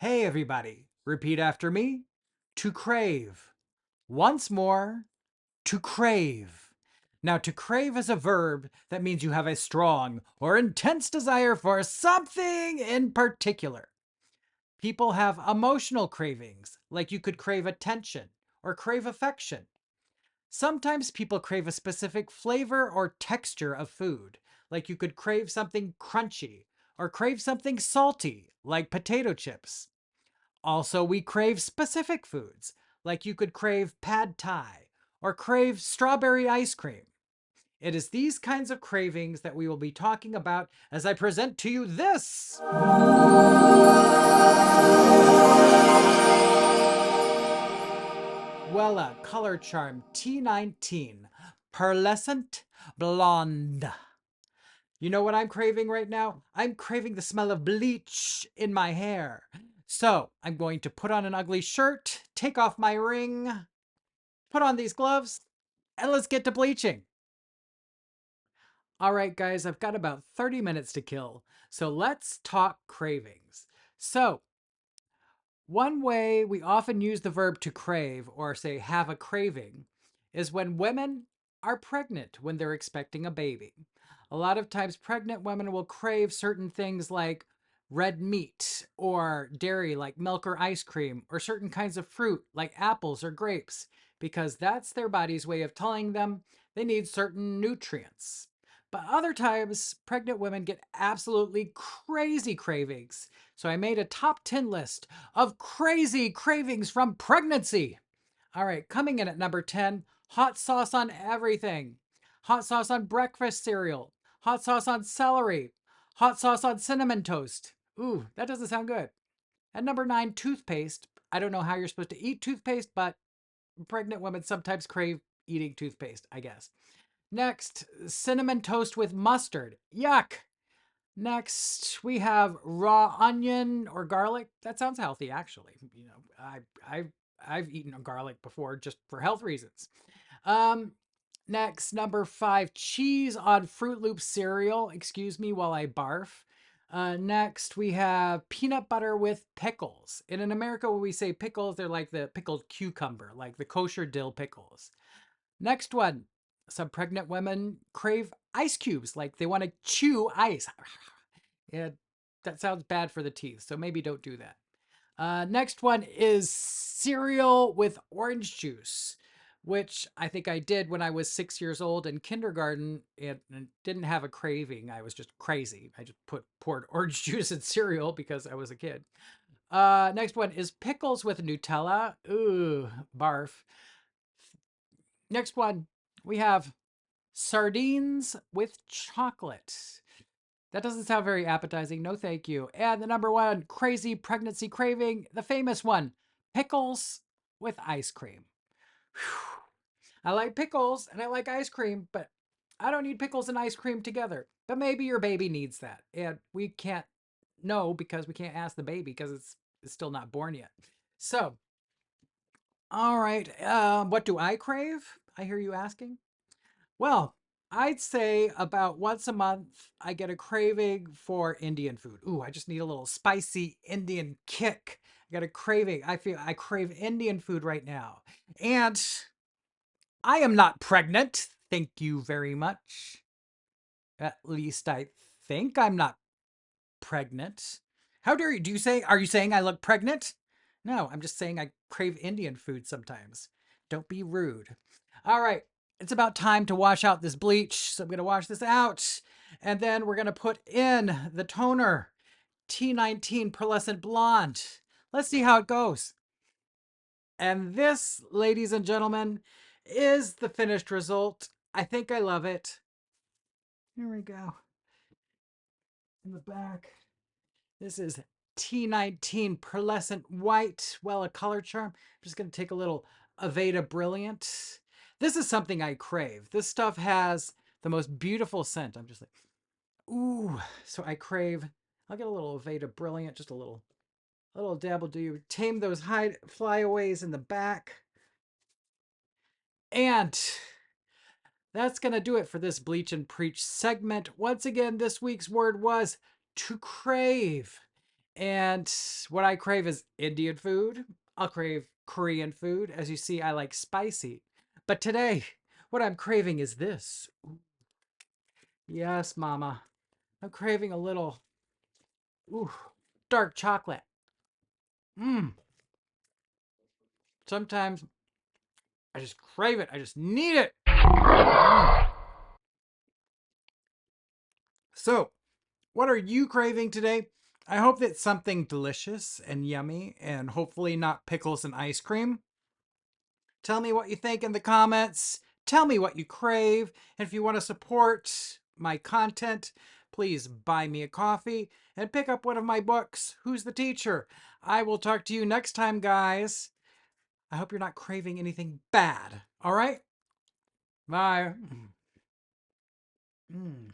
Hey, everybody. Repeat after me. To crave. Once more, to crave. Now, to crave is a verb that means you have a strong or intense desire for something in particular. People have emotional cravings, like you could crave attention or crave affection. Sometimes people crave a specific flavor or texture of food, like you could crave something crunchy or crave something salty, like potato chips. Also, we crave specific foods, like you could crave pad thai or crave strawberry ice cream. It is these kinds of cravings that we will be talking about as I present to you this. Wella Color Charm T19 Pearlescent Blonde. You know what I'm craving right now? I'm craving the smell of bleach in my hair. So I'm going to put on an ugly shirt, take off my ring, put on these gloves, and let's get to bleaching. All right, guys, I've got about 30 minutes to kill. So let's talk cravings. So, one way we often use the verb to crave or say have a craving is when women are pregnant when they're expecting a baby. A lot of times, pregnant women will crave certain things like red meat or dairy like milk or ice cream or certain kinds of fruit like apples or grapes because that's their body's way of telling them they need certain nutrients. But other times, pregnant women get absolutely crazy cravings. So I made a top 10 list of crazy cravings from pregnancy. All right, coming in at number 10, hot sauce on everything. Hot sauce on breakfast cereal. Hot sauce on celery. Hot sauce on cinnamon toast. Ooh, that doesn't sound good. At number 9, toothpaste. I don't know how you're supposed to eat toothpaste, but pregnant women sometimes crave eating toothpaste, I guess. Next, cinnamon toast with mustard. Yuck. Next, we have raw onion or garlic. That sounds healthy, actually. You know, I've eaten garlic before just for health reasons. Um, Next, number 5, cheese on Fruit Loop cereal. Excuse me while I barf. Next, we have peanut butter with pickles. And in America, when we say pickles, they're like the pickled cucumber, like the kosher dill pickles. Next one, some pregnant women crave ice cubes, like they want to chew ice. Yeah, that sounds bad for the teeth, so maybe don't do that. Next one is cereal with orange juice, which I think I did when I was 6 years old in kindergarten and didn't have a craving. I was just crazy. I just poured orange juice in cereal because I was a kid. Next one is pickles with Nutella. Ooh, barf. Next one, we have sardines with chocolate. That doesn't sound very appetizing. No, thank you. And the number one crazy pregnancy craving, the famous one, pickles with ice cream. Whew. I like pickles and I like ice cream, but I don't need pickles and ice cream together. But maybe your baby needs that. And we can't know because we can't ask the baby because it's still not born yet. So, all right. What do I crave? I hear you asking. Well, I'd say about once a month, I get a craving for Indian food. Ooh, I just need a little spicy Indian kick. I got a craving. I feel I crave Indian food right now. And I am not pregnant. Thank you very much. At least I think I'm not pregnant. How dare you? Are you saying I look pregnant? No, I'm just saying I crave Indian food sometimes. Don't be rude. All right, it's about time to wash out this bleach. So I'm going to wash this out. And then we're going to put in the toner, T19 Pearlescent Blonde. Let's see how it goes. And this, ladies and gentlemen, is the finished result. I think I love it. Here we go. In the back. This is T19 Pearlescent White. Well, a color charm. I'm just going to take a little Aveda Brilliant. This is something I crave. This stuff has the most beautiful scent. I'm just like, ooh. So I crave. I'll get a little Aveda Brilliant, just a little dabble. Do you tame those hide flyaways in the back? And that's going to do it for this Bleach and Preach segment. Once again, this week's word was to crave. And what I crave is Indian food. I'll crave Korean food. As you see, I like spicy. But today, what I'm craving is this. Yes, Mama. I'm craving a little ooh, dark chocolate. Mmm. Sometimes I just crave it. I just need it. Mm. So, what are you craving today? I hope that something delicious and yummy and hopefully not pickles and ice cream. Tell me what you think in the comments. Tell me what you crave. And if you want to support my content, please buy me a coffee and pick up one of my books, Who's the Teacher? I will talk to you next time, guys. I hope you're not craving anything bad. All right? Bye. Mm.